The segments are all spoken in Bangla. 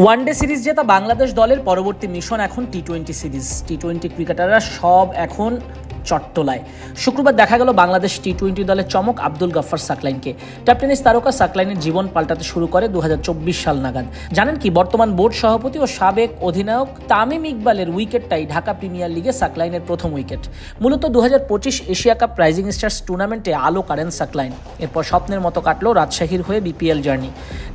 ওয়ানডে সিরিজ জেতা বাংলাদেশ দলের পরবর্তী মিশন এখন টি-20 সিরিজ। টি-20 ক্রিকেটাররা সব এখন চট্টলায়। শুক্রবার দেখা গেল বাংলাদেশ টি-20 দলের চমক আব্দুল গফফার সাকলাইনকে। টেনিস তারকা সাকলাইনের জীবন পাল্টাতে শুরু করে 2024 সাল নাগাদ। জানেন কি, বর্তমান বোর্ড সভাপতি ও সাবেক অধিনায়ক তামিম ইকবালের উইকেটটাই ঢাকা প্রিমিয়ার লিগে সাকলাইনের প্রথম উইকেট। মূলত 2025 এশিয়া কাপ রাইজিং স্টার্স টুর্নামেন্টে আলো কাড়েন সাকলাইন। এরপর স্বপ্নের মতো কাটলো রাজশাহীর হয়ে বিপিএল জার্নি।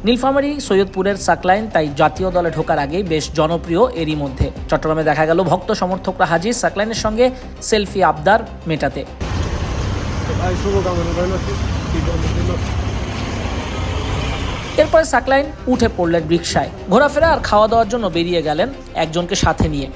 নীলফামারী সৈয়দপুরের সাকলাইন তাই জাতীয় দলে ঢোকার আগেই বেশ জনপ্রিয়। এরই মধ্যে চট্টগ্রামে দেখা গেল ভক্ত সমর্থকরা হাজির সাকলাইনের সঙ্গে সেলফি আবদার মেটাতে। এরপরে সাকলাইন উঠে পড়লেন রিকশায়, ঘোরাফেরা আর খাওয়া দাওয়ার জন্য বেরিয়ে গেলেন একজনকে সাথে নিয়ে।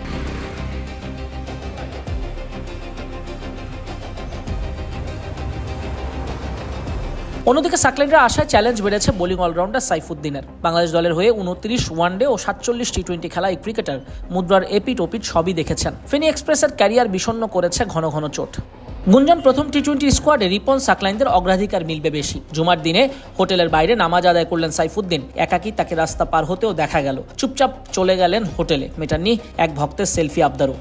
অন্যদিকে সাকলাইনরা আশায় চ্যালেঞ্জ বেড়েছে বোলিং অলরাউন্ডার সাইফুদ্দিনের। বাংলাদেশ দলের হয়ে 29 ওয়ানডে ও 47 টি-20 খেলা এই ক্রিকেটার মুদ্রার এপিট ওপিট সবই দেখেছেন। ফেনী এক্সপ্রেসের ক্যারিয়ার বিষণ্ণ করেছে ঘন ঘন চোট। গুঞ্জন প্রথম টি-20 স্কোয়াডে রিপন সাকলাইনদের অগ্রাধিকার মিলবে বেশি। জুমার দিনে হোটেলের বাইরে নামাজ আদায় করলেন সাইফুদ্দিন। একাকী তাকে রাস্তা পার হতেও দেখা গেল। চুপচাপ চলে গেলেন হোটেলে, মেটাননি এক ভক্তের সেলফি আবদারও।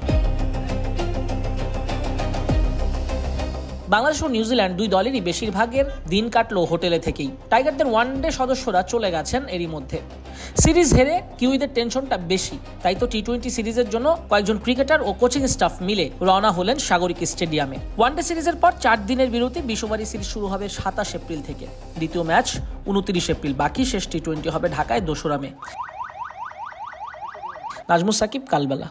বাংলাদেশ ও নিউজিল্যান্ড দুই দলেরই বেশিরভাগের দিন কাটলো হোটেলে থেকেই। টাইগারদের ওয়ানডে সদস্যরা চলে গেছেন এরই মধ্যে। সিরিজ হেরে কিউইদের টেনশনটা বেশি, তাই তো টি-20 সিরিজের জন্য কয়েকজন ক্রিকেটার ও কোচিং স্টাফ মিলে রওনা হলেন সাগরিক স্টেডিয়ামে। ওয়ানডে সিরিজের পর 4 দিনের বিরতি বিশ্ববাড়ি সিরিজ শুরু হবে 27 এপ্রিল থেকে। দ্বিতীয় ম্যাচ 29 এপ্রিল। বাকি শেষ টি-20 হবে ঢাকায় 2রা মে। নাজমুস সাকিব, কালবেলা।